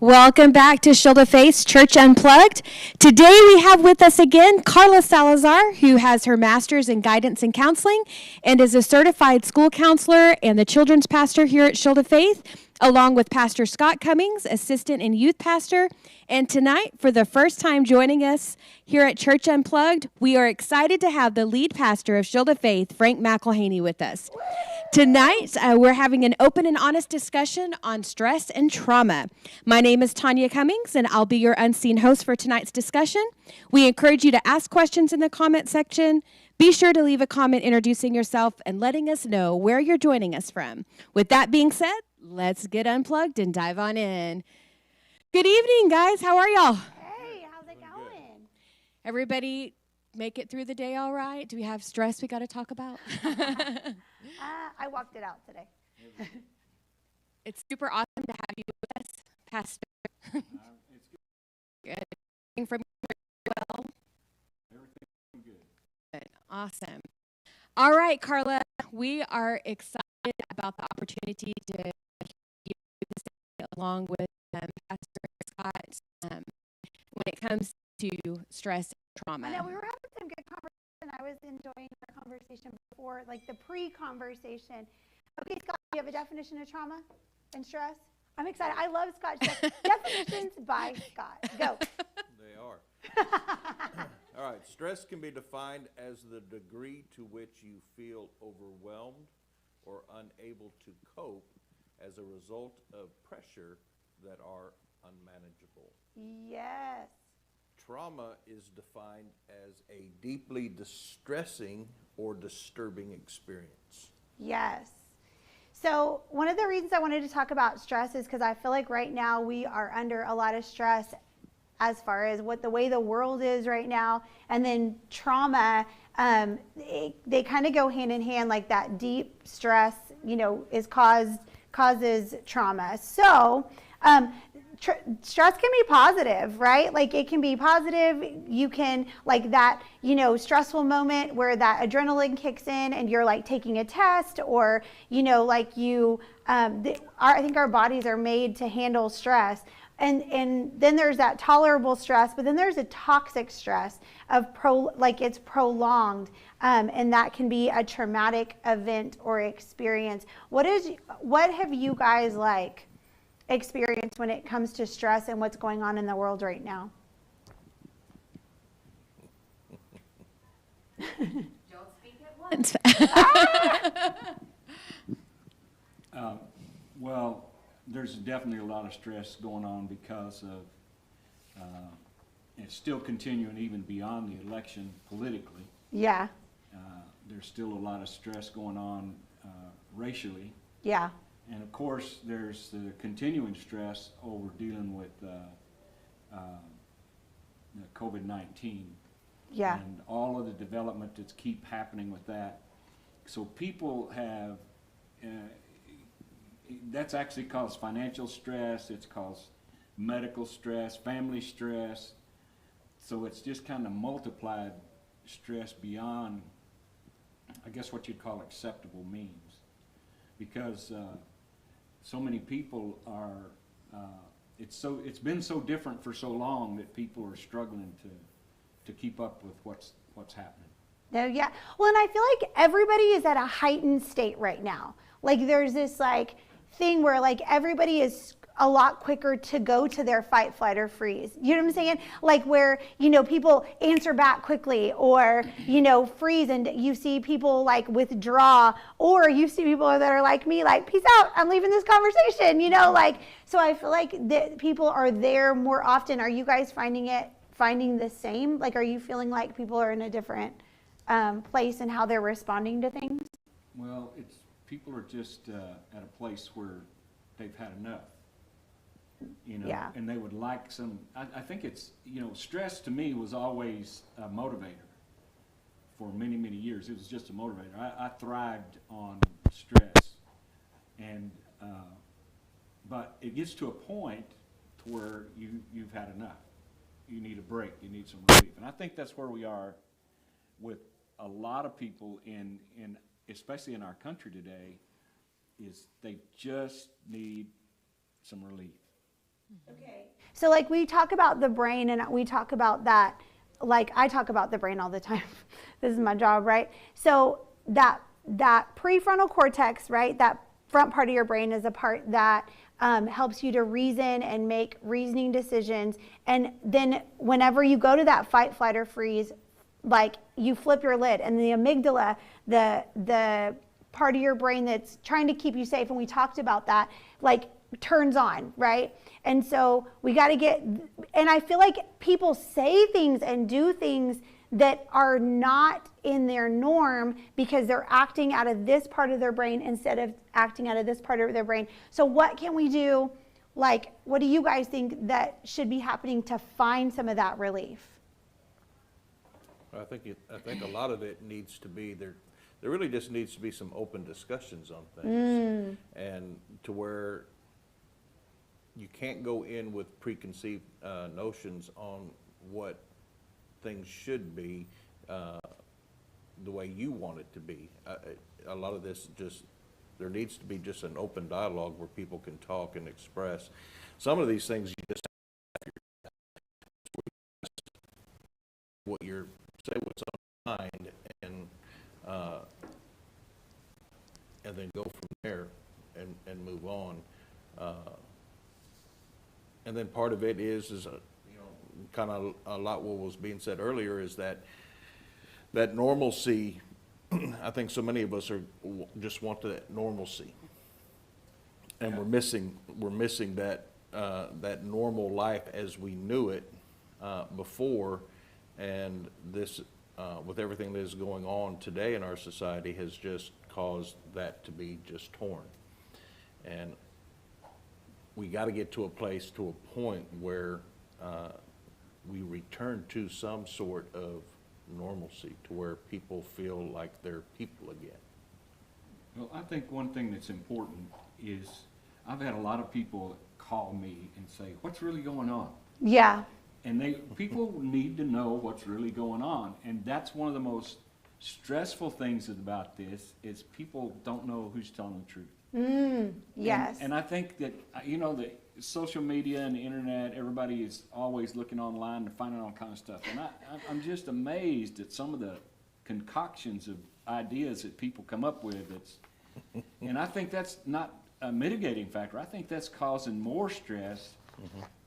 Welcome back to Shield of Faith Church Unplugged. Today we have with us again Carla Salazar, who has her master's in guidance and counseling and is a certified school counselor and the children's pastor here at Shield of Faith, along with Pastor Scott Cummings, assistant and youth pastor. And tonight, for the first time joining us here at Church Unplugged, we are excited to have the lead pastor of Shield of Faith, Frank McElhaney, with us. Tonight, we're having an open and honest discussion on stress and trauma. My name is Tanya Cummings, and I'll be your unseen host for tonight's discussion. We encourage you to ask questions in the comment section. Be sure to leave a comment introducing yourself and letting us know where you're joining us from. With that being said, let's get unplugged and dive on in. Good evening, guys. How are y'all? Hey, how's it going? Everybody make it through the day all right? Do we have stress we got to talk about? I walked it out today. It's super awesome to have you with us, Pastor. It's good. Good. From well. Everything good. Good. Awesome. All right, Carla, we are excited about the opportunity to hear this along with Pastor Scott when it comes to stress and trauma. I know we were having some good conversation. I was enjoying our conversation before, like the pre-conversation. Okay, Scott, do you have a definition of trauma and stress? I'm excited. I love Scott's definitions by Scott. Go. They are. All right. Stress can be defined as the degree to which you feel overwhelmed or unable to cope as a result of pressure that are unmanageable. Yes. Trauma is defined as a deeply distressing or disturbing experience. Yes. So one of the reasons I wanted to talk about stress is because I feel like right now we are under a lot of stress as far as what the way the world is right now. And then trauma, they kind of go hand in hand, like that deep stress, causes trauma. So stress can be positive, right? Like it can be positive. You can like that, stressful moment where that adrenaline kicks in and you're like taking a test or, I think our bodies are made to handle stress. And then there's that tolerable stress, but then there's a toxic stress of it's prolonged, and that can be a traumatic event or experience. What have you guys experienced when it comes to stress and what's going on in the world right now? Don't speak at once. Well, there's definitely a lot of stress going on because of it's still continuing even beyond the election politically. Yeah. There's still a lot of stress going on racially. Yeah. And of course, there's the continuing stress over dealing with COVID-19. Yeah. And all of the development that's keep happening with that. So people have, that's actually caused financial stress, it's caused medical stress, family stress. So it's just kind of multiplied stress beyond, I guess, what you'd call acceptable means. Because so many people are, it's been so different for so long that people are struggling to keep up with what's happening. No, yeah. Well, and I feel like everybody is at a heightened state right now. Like there's this thing where everybody is a lot quicker to go to their fight, flight, or freeze. You know what I'm saying? Like where, people answer back quickly or, freeze, and you see people withdraw, or you see people that are like me, peace out, I'm leaving this conversation, so I feel like that people are there more often. Are you guys finding the same? Are you feeling like people are in a different place in how they're responding to things? Well, people are just at a place where they've had enough. Yeah. And they would like some, I think it's, stress to me was always a motivator for many, many years. It was just a motivator. I thrived on stress. And, but it gets to a point to where you've had enough. You need a break, you need some relief. And I think that's where we are with a lot of people especially in our country today, is they just need some relief. Okay. So like we talk about the brain and we talk about that, like I talk about the brain all the time. This is my job, right? So that prefrontal cortex, right? That front part of your brain is a part that helps you to reason and make reasoning decisions. And then whenever you go to that fight, flight, or freeze, like you flip your lid, and the amygdala, the part of your brain that's trying to keep you safe, and we talked about that, like turns on, right? And so we got to get, and I feel like people say things and do things that are not in their norm because they're acting out of this part of their brain instead of acting out of this part of their brain. So what can we do? Like, what do you guys think that should be happening to find some of that relief? I think a lot of it needs to be there. There really just needs to be some open discussions on things, and to where you can't go in with preconceived notions on what things should be the way you want it to be. A lot of this there needs to be just an open dialogue where people can talk and express. Some of these things you just say what's on your mind, and then go from there and move on. And then part of it is kind of a lot what was being said earlier is that normalcy. I think so many of us just want that normalcy, and we're missing that normal life as we knew it before, and this with everything that is going on today in our society has just caused that to be just torn, and we got to get to a point where we return to some sort of normalcy to where people feel like they're people again. Well, I think one thing that's important is I've had a lot of people call me and say, "What's really going on?" Yeah. And people need to know what's really going on. And that's one of the most stressful things about this is people don't know who's telling the truth. Yes. And I think that, the social media and the internet, everybody is always looking online and finding all kinds of stuff. And I'm just amazed at some of the concoctions of ideas that people come up with. And I think that's not a mitigating factor. I think that's causing more stress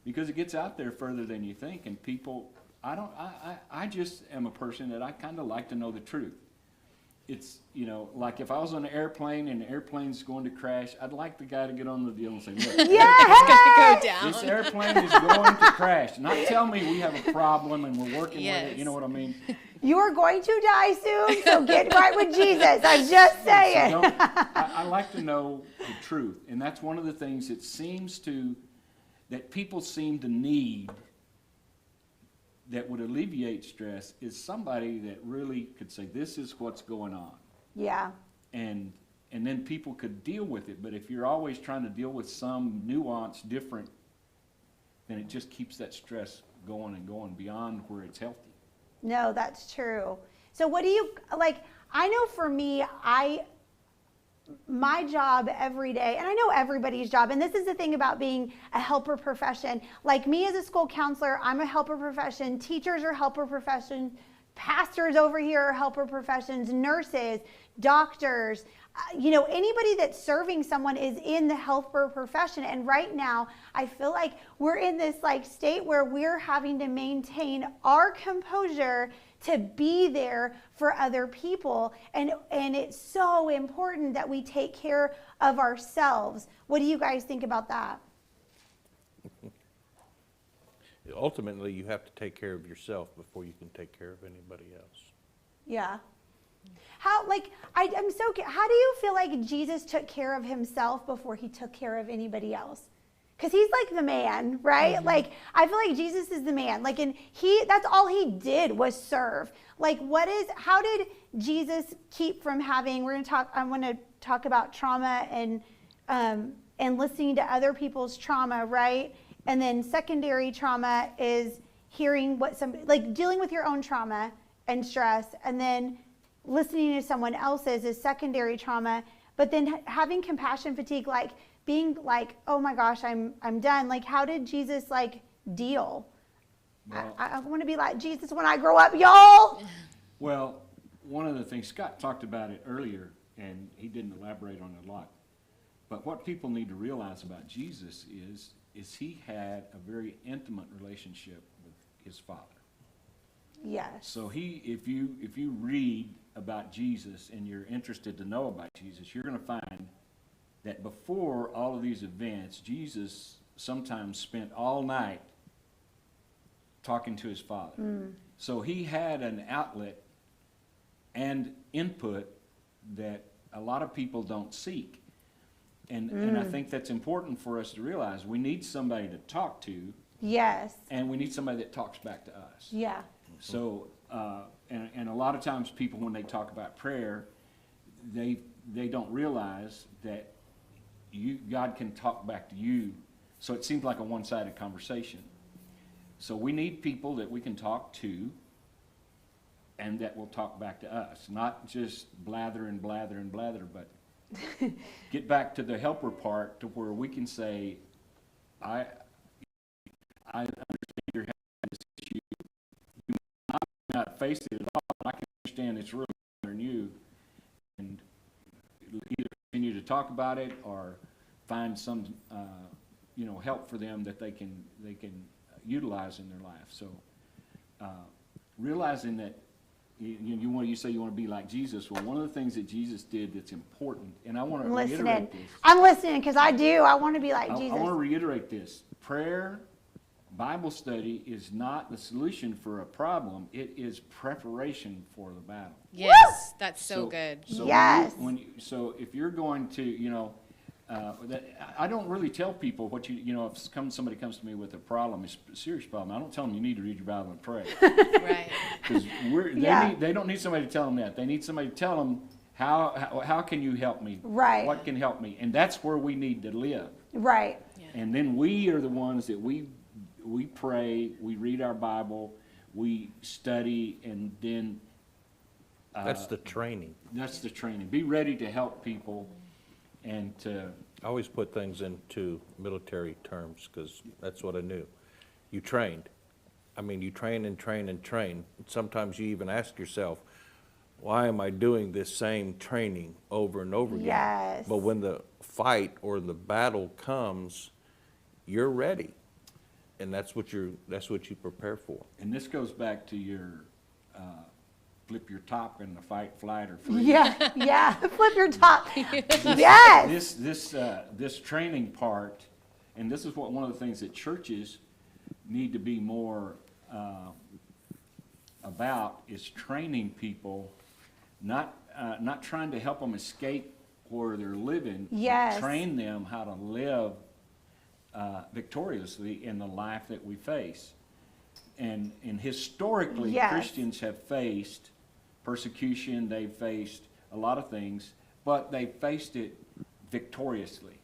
because it gets out there further than you think. And people, I just am a person that I kind of like to know the truth. It's, like if I was on an airplane and the airplane's going to crash, I'd like the guy to get on the deal and say, look, Go down. this airplane is going to crash. Not tell me we have a problem and we're working with it. You know what I mean? You're going to die soon, so get right with Jesus. I'm just saying. So I like to know the truth. And that's one of the things that people seem to need that would alleviate stress is somebody that really could say, this is what's going on. Yeah. And then people could deal with it. But if you're always trying to deal with some nuance different, then it just keeps that stress going and going beyond where it's healthy. No, that's true. So what do you, like, I know for me, my job every day, and I know everybody's job, and this is the thing about being a helper profession. Like me as a school counselor, I'm a helper profession. Teachers are helper profession. Pastors over here are helper professions. Nurses, doctors, anybody that's serving someone is in the helper profession. And right now, I feel like we're in this state where we're having to maintain our composure to be there for other people. And it's so important that we take care of ourselves. What do you guys think about that? Ultimately, you have to take care of yourself before you can take care of anybody else. Yeah. How do you feel like Jesus took care of himself before he took care of anybody else? Because he's like the man, right? Like, I feel like Jesus is the man. Like, and that's all he did was serve. Like, how did Jesus keep from having, I want to talk about trauma and listening to other people's trauma, right? And then secondary trauma is hearing dealing with your own trauma and stress, and then listening to someone else's is secondary trauma. but then having compassion fatigue, like being like, oh my gosh, I'm done. Like, how did Jesus like deal? Well, I want to be like Jesus when I grow up, y'all. Well, one of the things, Scott talked about it earlier, and he didn't elaborate on it a lot. But what people need to realize about Jesus is he had a very intimate relationship with his Father. Yes. So if you read about Jesus and you're interested to know about Jesus, you're going to find that before all of these events, Jesus sometimes spent all night talking to his Father. So he had an outlet and input that a lot of people don't seek. And I think that's important for us to realize. We need somebody to talk to. Yes. And we need somebody that talks back to us. Yeah. So, and a lot of times people, when they talk about prayer, they don't realize that God can talk back to you. So it seems like a one-sided conversation. So we need people that we can talk to and that will talk back to us. Not just blather and blather and blather, but get back to the helper part to where we can say, I understand you're having this issue. You might not face it at all, but I can understand it's really bothering you. And either continue to talk about it or find some, help for them that they can utilize in their life. So realizing that you say you want to be like Jesus. Well, one of the things that Jesus did that's important, and I want to reiterate this. I'm listening because I do. I want to be like Jesus. I want to reiterate this. Prayer, Bible study is not the solution for a problem. It is preparation for the battle. Yes, that's so good. So yes. So if you're going to, I don't really tell people what if somebody comes to me with a problem, a serious problem, I don't tell them you need to read your Bible and pray. Right. Because they don't need somebody to tell them that. They need somebody to tell them how can you help me? Right. What can help me? And that's where we need to live. Right. Yeah. And then we are the ones that we pray, we read our Bible, we study, and then That's the training. that's the training. Be ready to help people and to I always put things into military terms because that's what I knew. You trained. I mean, you train and train and train. Sometimes you even ask yourself, why am I doing this same training over and over again? Yes. But when the fight or the battle comes, you're ready. And that's what you prepare for. And this goes back to your flip your top in the fight, flight, or freeze. Yeah. Flip your top. Yes. This training part, and this is one of the things that churches need to be more about, is training people, not trying to help them escape where they're living. Yes. But train them how to live victoriously in the life that we face. And historically, Yes. Christians have faced persecution, they've faced a lot of things, but they faced it victoriously.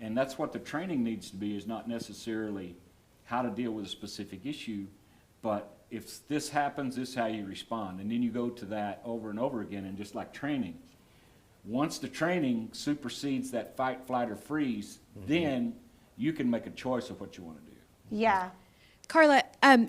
And that's what the training needs to be, is not necessarily how to deal with a specific issue, but if this happens, this is how you respond. And then you go to that over and over again, and just like training. Once the training supersedes that fight, flight, or freeze, then you can make a choice of what you want to do. Yeah. Carla,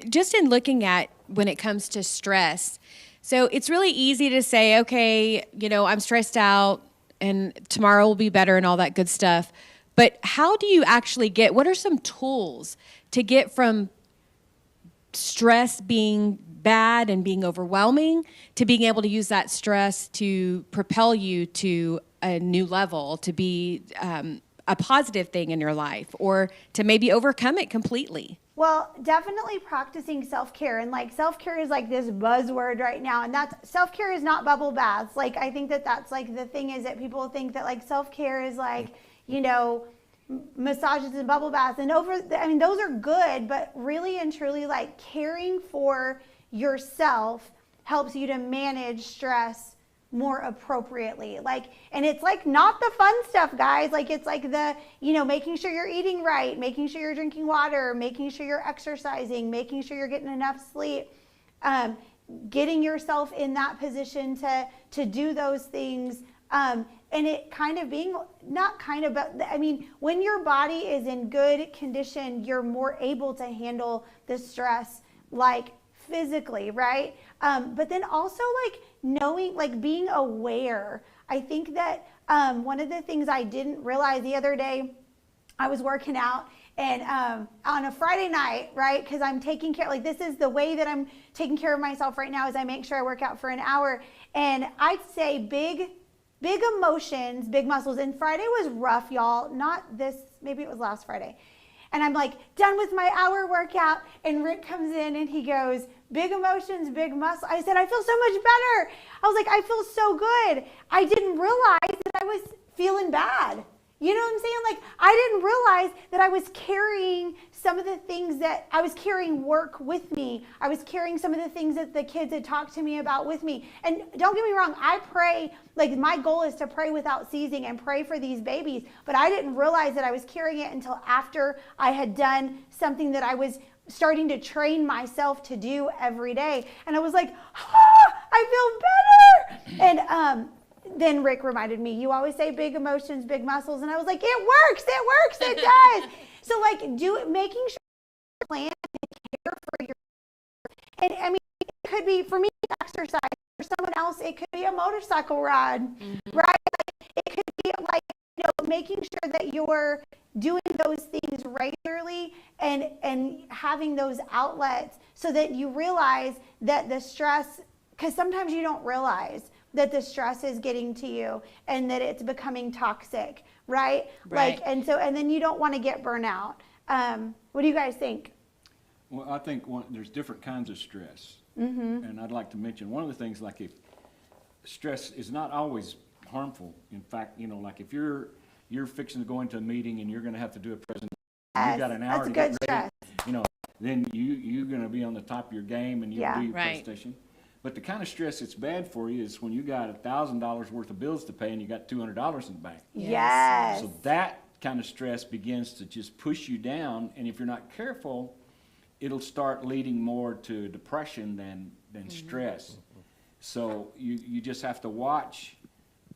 just in looking at when it comes to stress, so it's really easy to say, okay, I'm stressed out and tomorrow will be better and all that good stuff. But how do you actually what are some tools to get from stress being bad and being overwhelming to being able to use that stress to propel you to a new level, to be a positive thing in your life, or to maybe overcome it completely? Well, definitely practicing self-care. And self-care is this buzzword right now. And self-care is not bubble baths. I think that's the thing is that people think that self-care is massages and bubble baths. And those are good, but really and truly caring for yourself helps you to manage stress more appropriately. And it's not the fun stuff, guys. It's the, making sure you're eating right, making sure you're drinking water, making sure you're exercising, making sure you're getting enough sleep, getting yourself in that position to do those things. and it kind of being, not kind of, but I mean, when your body is in good condition, you're more able to handle the stress, like physically, right? But then also like knowing, like being aware. I think that one of the things I didn't realize the other day, I was working out, and on a Friday night, right, because I'm taking care, like this is the way that I'm taking care of myself right now, is I make sure I work out for an hour. And I'd say big emotions, big muscles. And Friday was rough, y'all. Not this, maybe it was last Friday. And I'm like done with my hour workout, and Rick comes in and he goes, big emotions, big muscle. I said, I feel so much better. I was like, I feel so good. I didn't realize that I was feeling bad. You know what I'm saying? Like, I didn't realize that I was carrying some of the things that I was carrying work with me. I was carrying some of the things that the kids had talked to me about with me. And don't get me wrong, I pray, like my goal is to pray without ceasing and pray for these babies. But I didn't realize that I was carrying it until after I had done something that I was starting to train myself to do every day. And I was like, I feel better. And, then Rick reminded me, you always say big emotions, big muscles. And I was like, it works, it does. So like making sure you plan and care for your, and I mean, it could be, for me, exercise. For someone else, it could be a motorcycle ride, right? Like, it could be like, making sure that you're doing those things regularly and having those outlets so that you realize that the stress, because sometimes you don't realize that the stress is getting to you and that it's becoming toxic, right? Like, and then you don't want to get burnout. What do you guys think? Well, I think there's different kinds of stress. And I'd like to mention one of the things, like if stress is not always harmful. In fact, like if you're fixing to go into a meeting and you're going to have to do a presentation, you got an hour to get ready, then you're going to be on the top of your game and you'll do your presentation. But the kind of stress that's bad for you is when you got $1,000 worth of bills to pay and you got $200 in the bank. Yes. So that kind of stress begins to just push you down, and if you're not careful, it'll start leading more to depression than stress. So you just have to watch,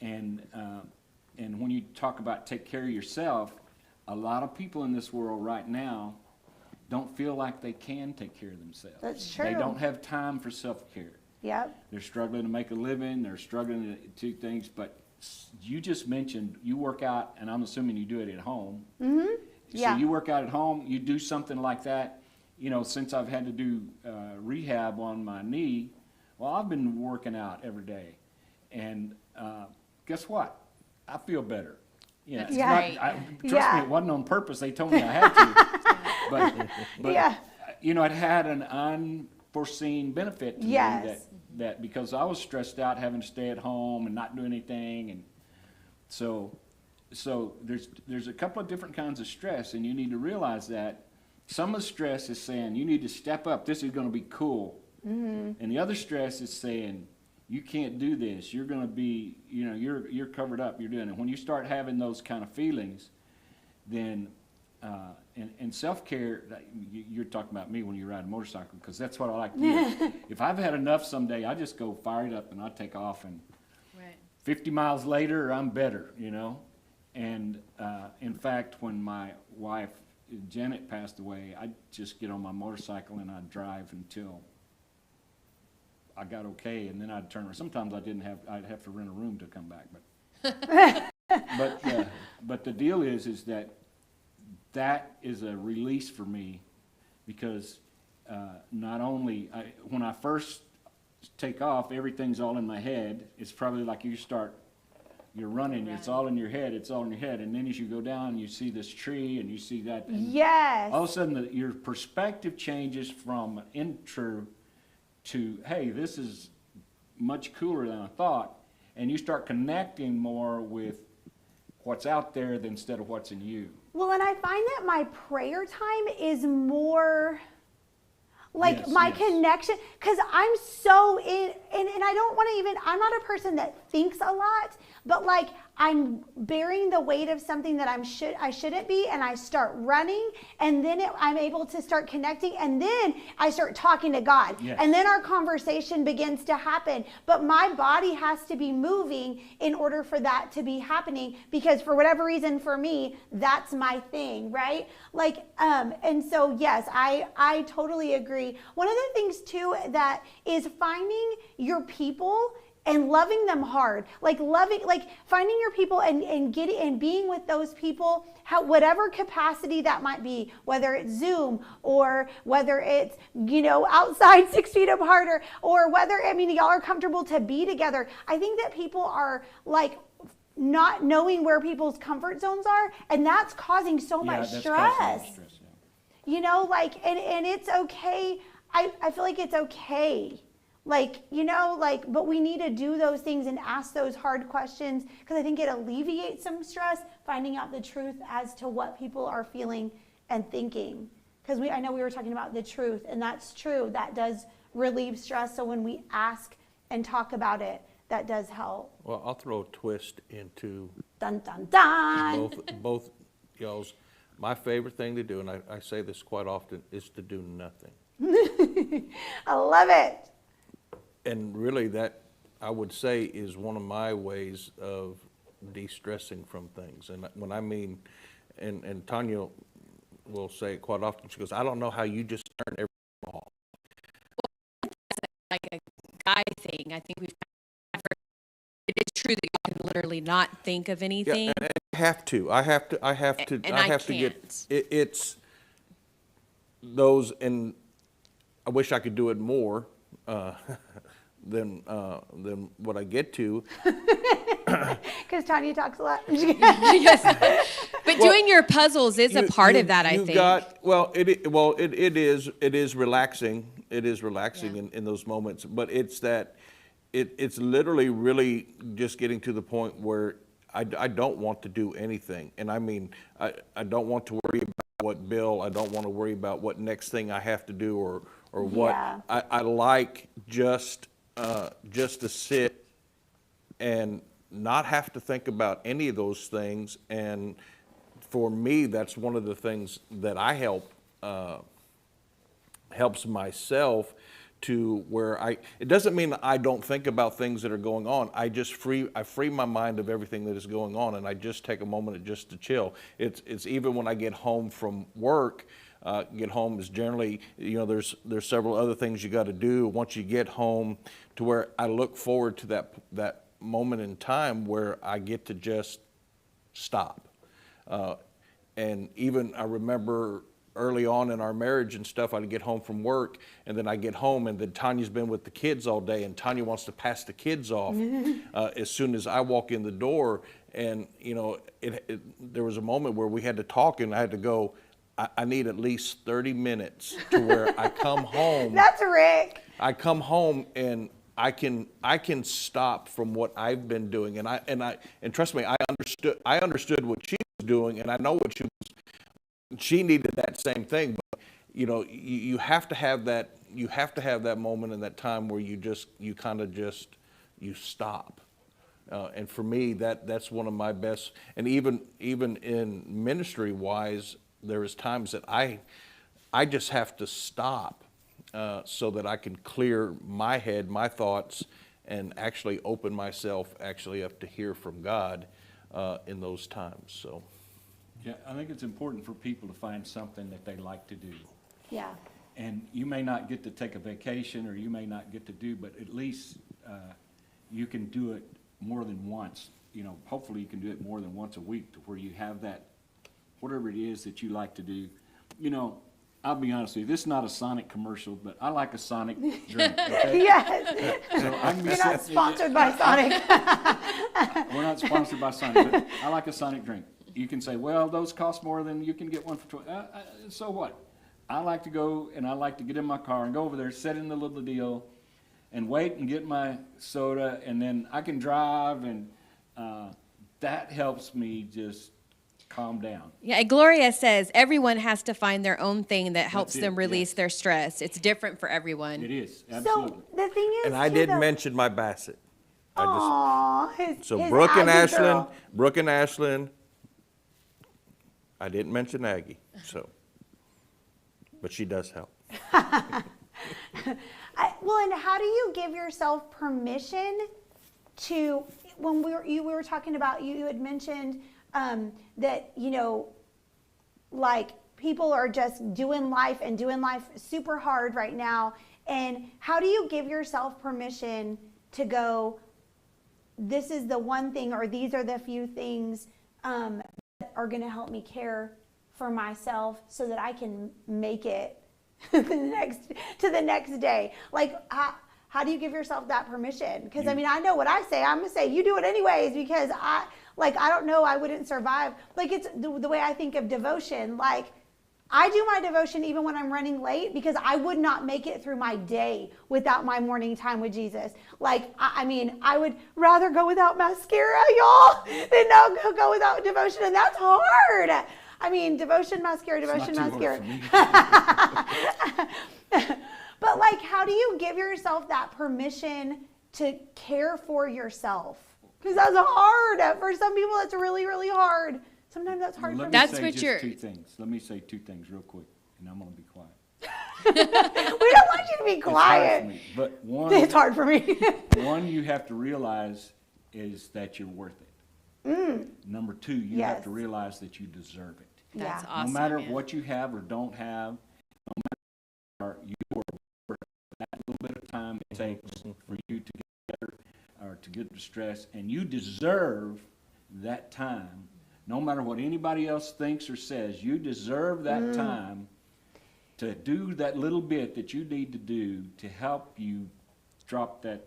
and when you talk about take care of yourself, a lot of people in this world right now don't feel like they can take care of themselves. That's true. They don't have time for self-care. Yep. They're struggling to make a living. They're struggling to do things. But you just mentioned you work out, and I'm assuming you do it at home. Yeah. So you work out at home. You do something like that. Since I've had to do rehab on my knee, well, I've been working out every day, and guess what? I feel better. It's not, trust me, it wasn't on purpose. They told me I had to. but it had an unforeseen benefit to me that because I was stressed out having to stay at home and not do anything, and so there's a couple of different kinds of stress, and you need to realize that some of the stress is saying you need to step up, this is going to be cool, and the other stress is saying you can't do this, you're going to be, you're covered up, you're doing it. When you start having those kind of feelings, then and self-care, you're talking about me when you ride a motorcycle, because that's what I like to do. If I've had enough someday, I just go fire it up and I take off, and 50 miles later, I'm better, And in fact, when my wife, Janet, passed away, I just get on my motorcycle and I'd drive until I got okay, and then I'd turn around. Sometimes I'd have to rent a room to come back, but the deal is that is a release for me, because not only when I first take off, everything's all in my head. It's probably like you're running, it's all in your head, and then as you go down, you see this tree and you see that. And all of a sudden, your perspective changes from intro to, hey, this is much cooler than I thought, and you start connecting more with what's out there instead of what's in you. Well, and I find that my prayer time is more like my connection, because I'm so in, and I don't want to even, I'm not a person that thinks a lot, but like I'm bearing the weight of something that I shouldn't be, and I start running, and then I'm able to start connecting, and then I start talking to God. Yes. And then our conversation begins to happen. But my body has to be moving in order for that to be happening, because for whatever reason, for me, that's my thing, right? Like, and so yes, I totally agree. One of the things too that is finding your people and loving them hard, like finding your people and getting and being with those people, whatever capacity that might be, whether it's Zoom or whether it's, outside 6 feet apart, or whether, y'all are comfortable to be together. I think that people are like not knowing where people's comfort zones are, and that's causing so much that's stress. causing more stress, And it's okay. I feel like it's okay. But we need to do those things and ask those hard questions, because I think it alleviates some stress, finding out the truth as to what people are feeling and thinking. Because I know we were talking about the truth, and that's true. That does relieve stress. So when we ask and talk about it, that does help. Well, I'll throw a twist into Dun, dun, dun. both y'all's. My favorite thing to do, and I say this quite often, is to do nothing. I love it. And really that, I would say, is one of my ways of de-stressing from things. And when I mean, and Tanya will say it quite often, she goes, I don't know how you just turn everything off. Like a guy thing. I think it is true that you can literally not think of anything. Yeah, and I have to. I have to get, it's those, and I wish I could do it more than what I get to. Because Tanya talks a lot. Yes. But doing your puzzles is a part of that, I think. It is relaxing. It is relaxing in those moments, but it's that it's literally really just getting to the point where I don't want to do anything. And I mean, I don't want to worry about what bill, I don't want to worry about what next thing I have to do or what. Yeah. I like just to sit and not have to think about any of those things. And for me, that's one of the things that I helps myself to where it doesn't mean that I don't think about things that are going on. I free my mind of everything that is going on, and I just take a moment just to chill. It's even when I get home from work, get home is generally, there's several other things you got to do once you get home, to where I look forward to that moment in time where I get to just stop. And even I remember early on in our marriage and stuff, I'd get home from work, and then I get home, and then Tanya's been with the kids all day, and Tanya wants to pass the kids off as soon as I walk in the door. And there was a moment where we had to talk, and I had to go, I need at least 30 minutes to where I come home. That's Rick. I come home and I can stop from what I've been doing, and trust me, I understood what she was doing, and I know what she needed that same thing. But you have to have that. You have to have that moment and that time where you kind of stop. And for me, that's one of my best. And even in ministry wise, there is times that I just have to stop so that I can clear my head, my thoughts, and actually open myself up to hear from God in those times. So. Yeah, I think it's important for people to find something that they like to do. Yeah. And you may not get to take a vacation, or you may not get to do, but at least you can do it more than once. Hopefully you can do it more than once a week, to where you have that, whatever it is that you like to do. I'll be honest with you, this is not a Sonic commercial, but I like a Sonic drink. Okay? Yes. So I can be You're not sitting- sponsored by Sonic. We're not sponsored by Sonic, but I like a Sonic drink. You can say, well, those cost more than you can get one for 20. So what? I like to go, and I like to get in my car and go over there, sit in the little deal, and wait and get my soda, and then I can drive, and that helps me just calm down. Yeah, Gloria says everyone has to find their own thing that helps it, them release yes. their stress. It's different for everyone. It is, absolutely. So the thing is, And I too, didn't though- mention my Bassett. Aw, So his Brooke and Aggie Ashlyn, girl. I didn't mention Aggie, so, but she does help. Well, and how do you give yourself permission to, when we were talking about, you had mentioned that, you know, like people are just doing life super hard right now. And how do you give yourself permission to go, this is the one thing, or these are the few things that are going to help me care for myself so that I can make it to the next day? Like, how do you give yourself that permission? Because I mean, I know what I say. I'm gonna say you do it anyways, because I don't know, I wouldn't survive. Like, it's the way I think of devotion. Like, I do my devotion even when I'm running late, because I would not make it through my day without my morning time with Jesus. Like, I mean, I would rather go without mascara, y'all, than not go without devotion, and that's hard. I mean, devotion, mascara. But like, how do you give yourself that permission to care for yourself? Because that's hard. For some people, that's really, really hard. Sometimes that's hard for me. That's Let what me say you're- just two things. Let me say two things real quick, and I'm gonna be quiet. We don't want you to be It's hard for quiet. me, but one, It's hard for me. one you have to realize is that you're worth it. Number two, you have Yes. to realize that you deserve it. That's Yeah. awesome. No matter man. what you have or don't have, no matter you are worth that little bit of time it takes for you to get better or to get distressed, and you deserve that time. No matter what anybody else thinks or says, you deserve that time to do that little bit that you need to do to help you drop that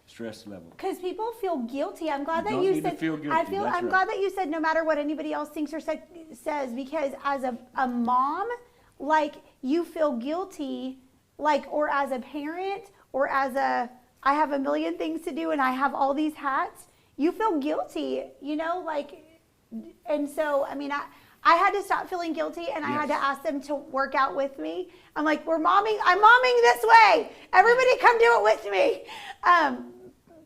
stress level. Because people feel guilty. I'm glad You that don't you need to said. feel guilty, that's I'm right. glad that you said no matter what anybody else thinks or says, because as a mom, like, you feel guilty, like, or as a parent, or as I have a million things to do and I have all these hats. You feel guilty, you know, like, and so I mean, I had to stop feeling guilty, and I had to Yes. ask them to work out with me. I'm like, I'm momming this way. Everybody come do it with me.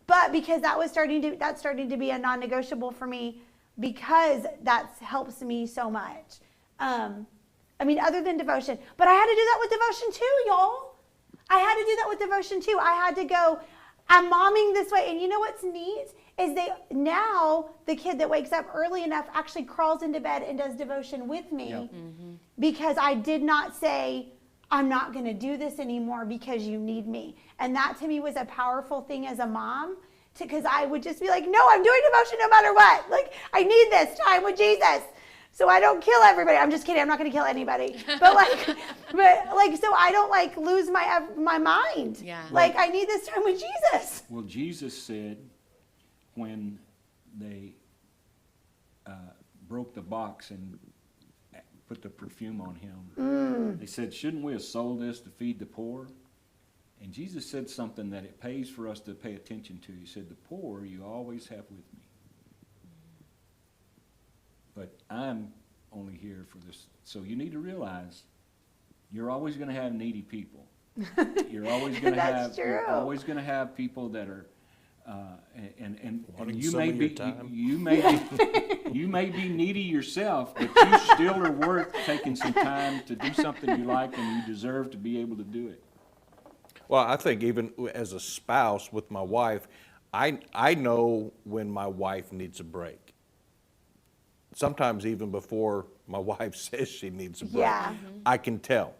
But because that's starting to be a non-negotiable for me, because that helps me so much. I mean, other than devotion, but I had to do that with devotion too, y'all. I had to do that with devotion too. I had to go, I'm momming this way. And you know what's neat is now the kid that wakes up early enough actually crawls into bed and does devotion with me. Yep. Because I did not say, I'm not going to do this anymore because you need me. And that to me was a powerful thing as a mom, because I would just be like, no, I'm doing devotion no matter what. Like, I need this time with Jesus so I don't kill everybody. I'm just kidding. I'm not going to kill anybody. But so I don't like lose my mind. Yeah. Like, I need this time with Jesus. Well, Jesus said when they broke the box and put the perfume on him, they said, shouldn't we have sold this to feed the poor? And Jesus said something that it pays for us to pay attention to. He said, the poor you always have with me. But I'm only here for this. So you need to realize you're always going to have needy people. You're always going to That's You're true. always going to have people that are, and Wanting you some may of be your time. you may be needy yourself, but you still are worth taking some time to do something you like, and you deserve to be able to do it. Well, I think even as a spouse with my wife, I know when my wife needs a break. Sometimes even before my wife says she needs a break, Yeah. I can tell.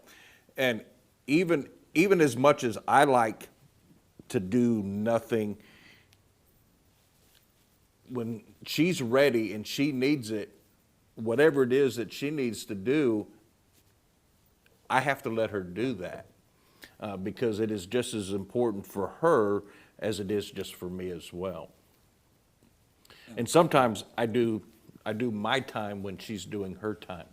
And even as much as I like to do nothing, when she's ready and she needs it, whatever it is that she needs to do, I have to let her do that. Because it is just as important for her as it is just for me as well. And sometimes I do my time when she's doing her time.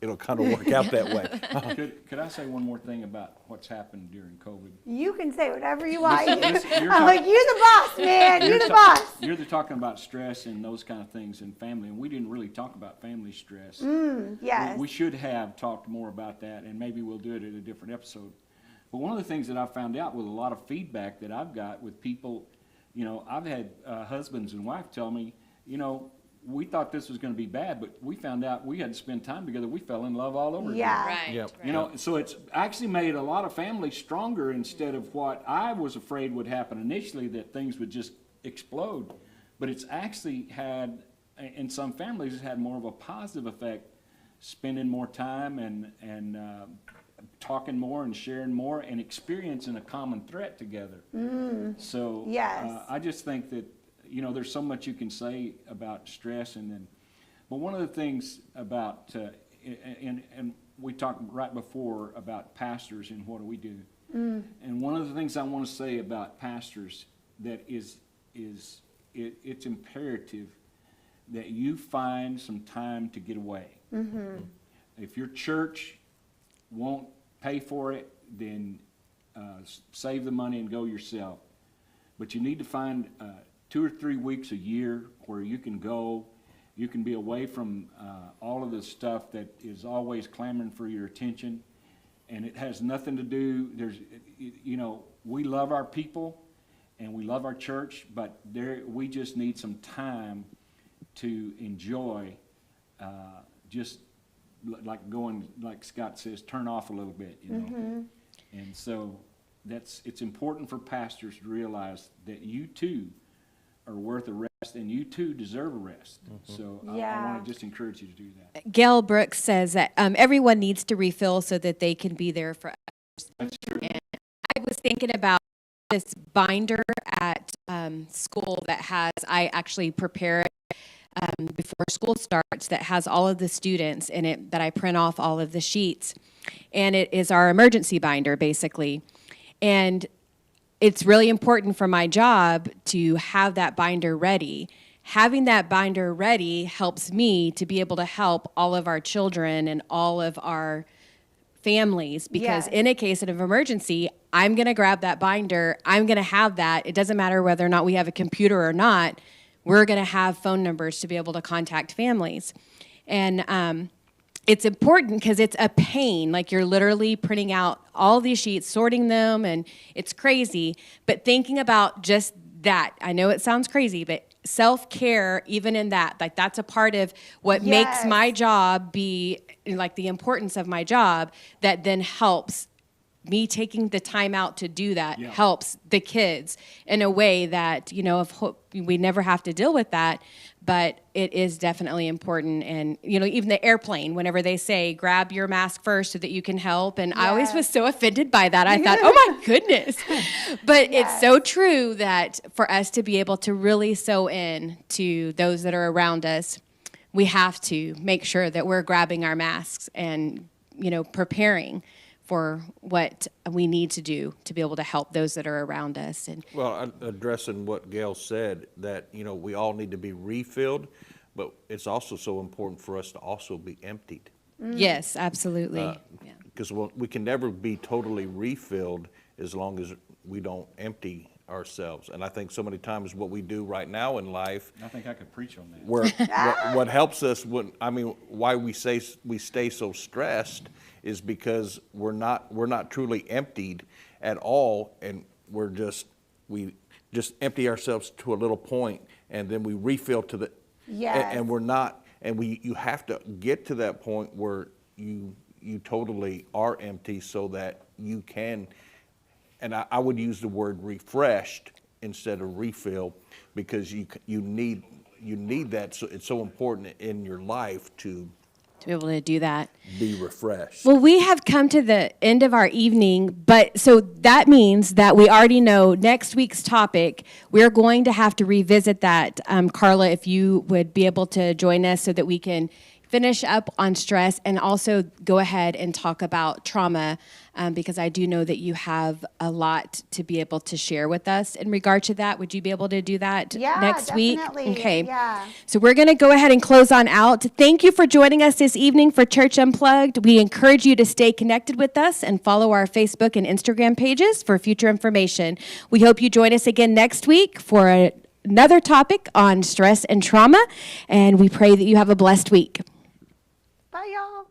It'll kind of work out that way. Could I say one more thing about what's happened during COVID? You can say whatever you want. Listen, you're I'm like, you're the boss, man. You're the boss. You're talking about stress and those kind of things in family, and we didn't really talk about family stress. Yes. We should have talked more about that, and maybe we'll do it at a different episode. But one of the things that I found out with a lot of feedback that I've got with people, I've had husbands and wives tell me, we thought this was going to be bad, but we found out we had to spend time together. We fell in love all over again. Yeah. Right. Yep. Right. So it's actually made a lot of families stronger instead of what I was afraid would happen initially, that things would just explode. But it's actually had, in some families, it's had more of a positive effect, spending more time and talking more and sharing more and experiencing a common threat together. So Yes. I just think that, there's so much you can say about stress, but one of the things about, and we talked right before about pastors and what do we do. And one of the things I want to say about pastors that it's imperative that you find some time to get away. If your church won't pay for it, then save the money and go yourself. But you need to find 2 or 3 weeks a year where you can go, you can be away from all of the stuff that is always clamoring for your attention, and it has nothing to do, we love our people and we love our church, but we just need some time to enjoy, just like going, like Scott says, turn off a little bit, And so it's important for pastors to realize that you too are worth a rest, and you too deserve a rest. So I want to just encourage you to do that. Gail Brooks says that everyone needs to refill so that they can be there for others. That's true. And I was thinking about this binder at school that I actually prepare it before school starts, that has all of the students in it, that I print off all of the sheets. And it is our emergency binder, basically. And it's really important for my job to have that binder ready. Having that binder ready helps me to be able to help all of our children and all of our families, because Yes. in a case of emergency, I'm going to grab that binder. I'm going to have that. It doesn't matter whether or not we have a computer or not. We're going to have phone numbers to be able to contact families. And it's important because it's a pain. Like, you're literally printing out all these sheets, sorting them, and it's crazy. But thinking about just that, I know it sounds crazy, but self-care, even in that, like, that's a part of what makes Yes. my job be, like, the importance of my job, that then helps me taking the time out to do that, Yeah. helps the kids in a way that, we never have to deal with that, but it is definitely important. And, even the airplane, whenever they say, grab your mask first so that you can help. And I always Yes. was so offended by that. I thought, oh my goodness. But it's so true that for us to be able to really sew in to those that are around us, we have to make sure that we're grabbing our masks and, preparing for what we need to do to be able to help those that are around us. And Well, addressing what Gail said, that, we all need to be refilled, but it's also so important for us to also be emptied. yes, absolutely. Yeah. Because we can never be totally refilled as long as we don't empty ourselves. And I think so many times what we do right now in life, I think I could preach on that. where what helps us why we say we stay so stressed is because we're not truly emptied at all, and we just empty ourselves to a little point, and then we refill to the Yes. and we're not, and you have to get to that point where you totally are empty, so that you can, and I would use the word refreshed instead of refill, because you need that. So it's so important in your life to To be able to do that. be refreshed. Well, we have come to the end of our evening, but so that means that we already know next week's topic. We're going to have to revisit that. Carla, if you would be able to join us so that we can finish up on stress and also go ahead and talk about trauma, because I do know that you have a lot to be able to share with us in regard to that. Would you be able to do that Yeah, next week? definitely. Okay. Yeah. So we're going to go ahead and close on out. Thank you for joining us this evening for Church Unplugged. We encourage you to stay connected with us and follow our Facebook and Instagram pages for future information. We hope you join us again next week for another topic on stress and trauma, and we pray that you have a blessed week. Bye, y'all.